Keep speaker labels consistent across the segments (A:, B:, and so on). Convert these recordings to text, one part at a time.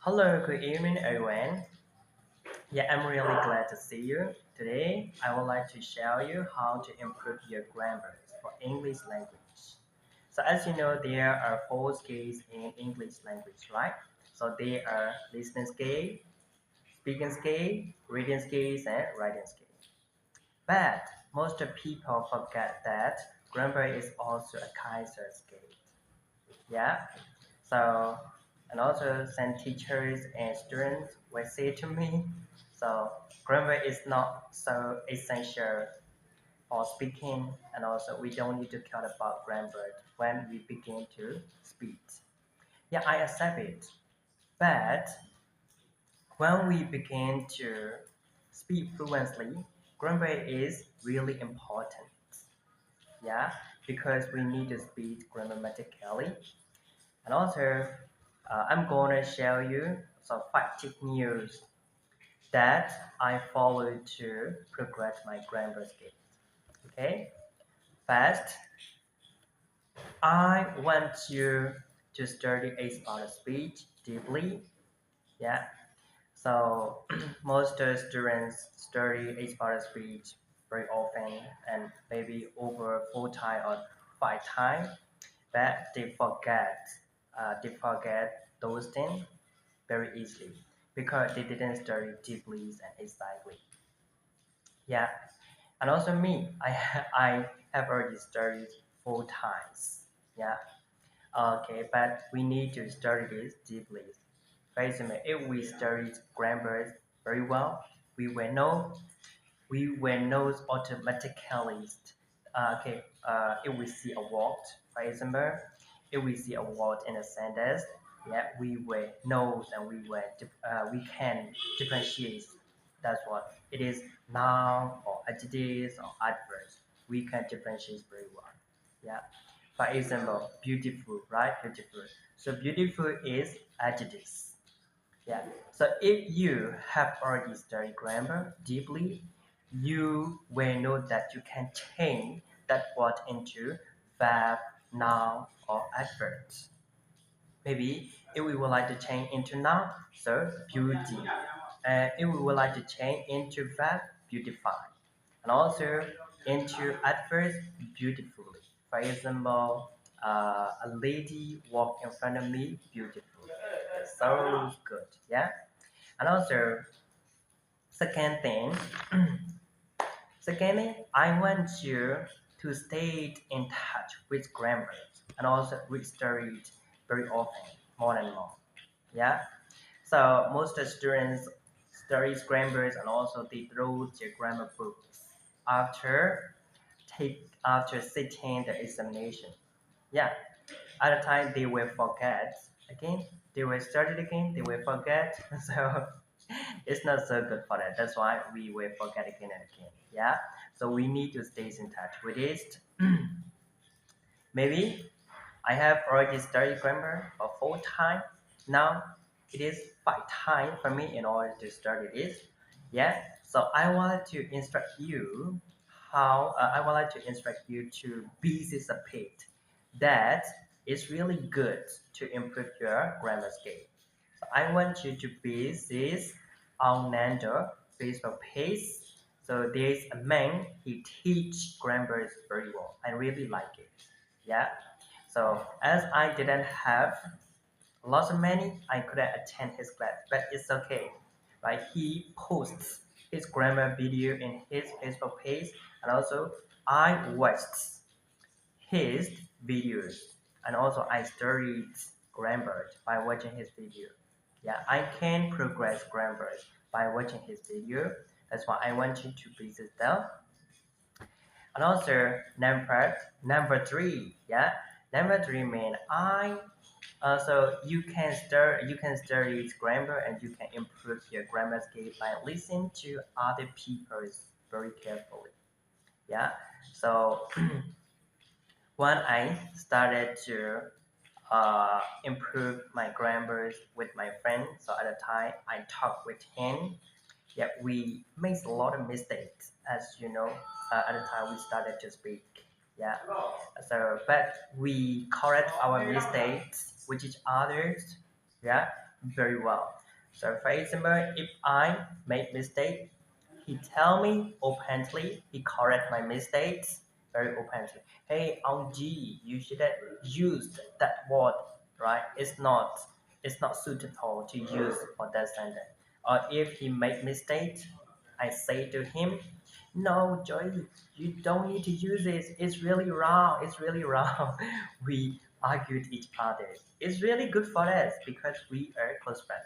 A: Hello, good evening, everyone. Yeah, I'm really glad to see you. Today, I would like to share you how to improve your grammar for English language. So, as you know, there are four skills in English language, right? So, they are listening skill, speaking skill, reading skills, and writing skills. But most people forget that grammar is also a Kaiser skill. Yeah. So, and also some teachers and students will say to me, so grammar is not so essential for speaking, and also we don't need to care about grammar when we begin to speak. Yeah, I accept it. But when we begin to speak fluently, grammar is really important. Yeah, because we need to speak grammatically. And also, I'm going to share you some five tip news that I follow to progress my grammar skills. Okay, first, I want you to study a part of speech deeply. Yeah, so most students study a part of speech very often and maybe over 4 times or 5 times, but they forget those things very easily because they didn't study deeply and exactly. Yeah, and also me, I have already studied 4 times. Yeah, okay, but we need to study this deeply. For example, if we study grammar very well, we will know we will know automatically. If we see a word, for example, if we see a word in a sentence, yeah, we will know and we can differentiate. That's what it is noun or adjectives or adverbs. We can differentiate very well. Yeah. For example, beautiful, right? Beautiful. So beautiful is adjectives. Yeah. So if you have already studied grammar deeply, you will know that you can change that word into verb, noun, or adverbs. Maybe if we would like to change into noun, so beauty. And if we would like to change into verb, beautify. And also into adverbs, beautifully. For example, a lady walked in front of me beautifully. So good, yeah. And also, second thing, secondly, I want you to stay in touch with grammar and also read stories very often, more and more. Yeah. So most students studies grammars and also they throw their grammar books after after sitting the examination. Yeah. At the time they will forget again. They will start it again. They will forget. So it's not so good for that. That's why we will forget again and again. Yeah. So we need to stay in touch with it. Maybe I have already studied grammar for 4 times. Now it is 5 times for me in order to study this. Yeah. So I wanted to instruct you how I would like to instruct you to be disciplined. That is really good to improve your grammar skill. So I want you to be this on Nando Facebook page. So there's a man, he teach grammar very well. I really like it. Yeah. So as I didn't have lots of money, I couldn't attend his class, but it's okay. Right? He posts his grammar video in his Facebook page, and also I watched his videos, and also I studied grammar by watching his video. Yeah, I can progress grammar by watching his video. That's why I want you to visit them. And also number three, yeah, number three mean I. So you can study grammar and you can improve your grammar skill by listening to other people very carefully. Yeah. So when I started to improve my grammar with my friend, so at the time I talked with him. Yeah, we made a lot of mistakes, as you know. At the time we started to speak. Yeah. So, but we correct our mistakes with each other. Yeah. very well. So for example, if I make mistake, he tell me openly, he correct my mistakes very openly. Hey, on G, you shouldn't use that word, right? It's not suitable to use for that sentence. Or if he make mistake, I say to him, no, Joy, you don't need to use it. It's really wrong. It's really wrong. We argued each other. It's really good for us because we are close friends.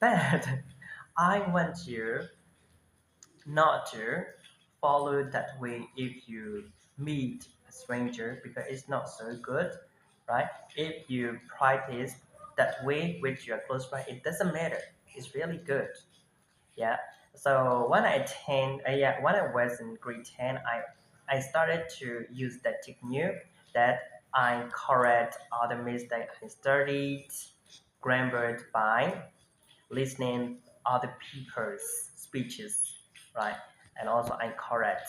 A: But I want you not to follow that way if you meet a stranger because it's not so good, right? If you practice that way with your close friend, it doesn't matter. It's really good. Yeah. So when I was in grade 10, I started to use that technique that I correct all the mistakes I studied grammar by listening other people's speeches, right? And also I correct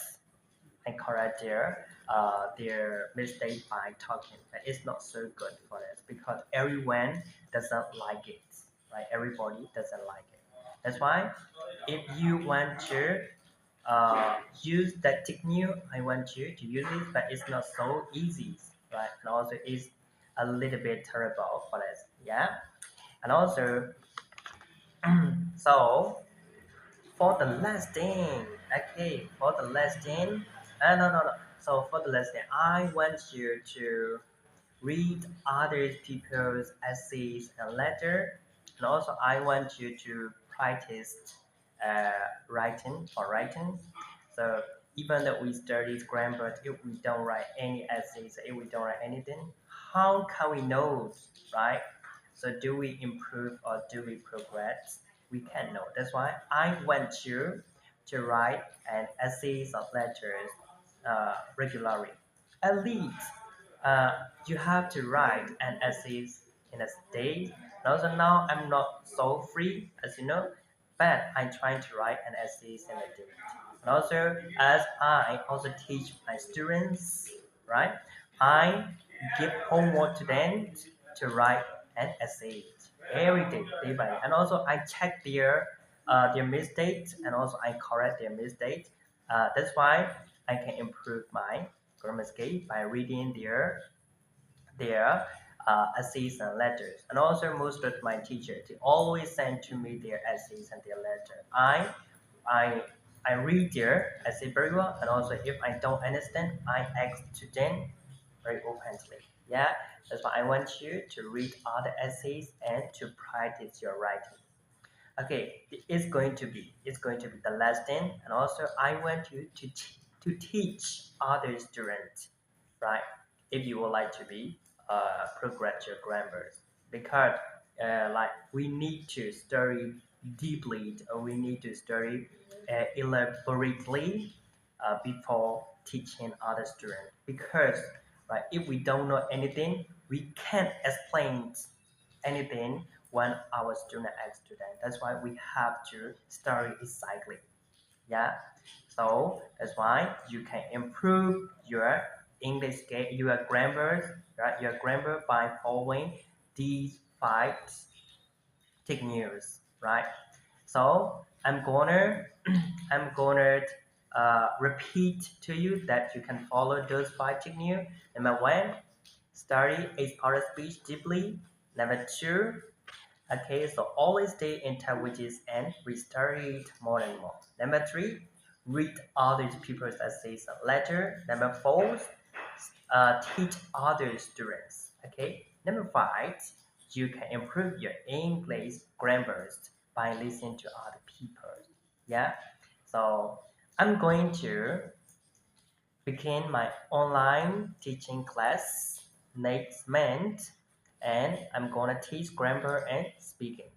A: their mistake by talking. But it's not so good for us because everyone doesn't like it, right? Everybody doesn't like it. That's why if you want to use that technique, I want you to use it, but it's not so easy, right? And also it's a little bit terrible for us, yeah. And also, so for the last thing, okay, for the last thing, no. So for the last thing, I want you to read other people's essays and letter, and also I want you to practice uh, writing. So even though we study grammar, if we don't write any essays, if we don't write anything, how can we know, right? So do we improve or do we progress? We can know. That's why I want you to write an essays or letters regularly. At least uh, you have to write an essays in a day. And also now I'm not so free, as you know, but I'm trying to write an essays in a day. And also, as I also teach my students, right? I give homework to them to write an essay every day, day by day. And also, I check their mistakes and also I correct their mistakes. That's why I can improve my grammar skill by reading their essays and letters. And also, most of my teachers they always send to me their essays and their letter. I I read their essay very well, and also if I don't understand, I ask to them very openly. Yeah, that's why I want you to read all the essays and to practice your writing. Okay, it's going to be the last thing, and also I want you to teach other students, right? If you would like to be progress your grammar, because like we need to study deeply, or we need to study elaborately before teaching other students. Because right, if we don't know anything, we can't explain anything when our student asks student. That's why we have to study exactly. Yeah. So that's why you can improve your English skill, your grammar, right? Your grammar by following these five techniques, right? So I'm gonna repeat to you that you can follow those five techniques. Number one, study a part of speech deeply. Number two, okay, so always stay in touch with it and restudy it more and more. Number three, read other people's essays and letter. Number four, teach other students. Okay. Number five, you can improve your English grammar by listening to other people. Yeah. So I'm going to begin my online teaching class next month, and I'm gonna teach grammar and speaking.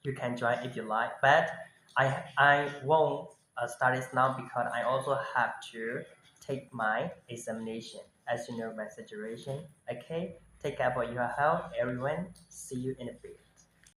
A: You can join if you like, but I won't start it now because I also have to take my examination. As you know, my situation. Okay, take care for your health, everyone. See you in a bit.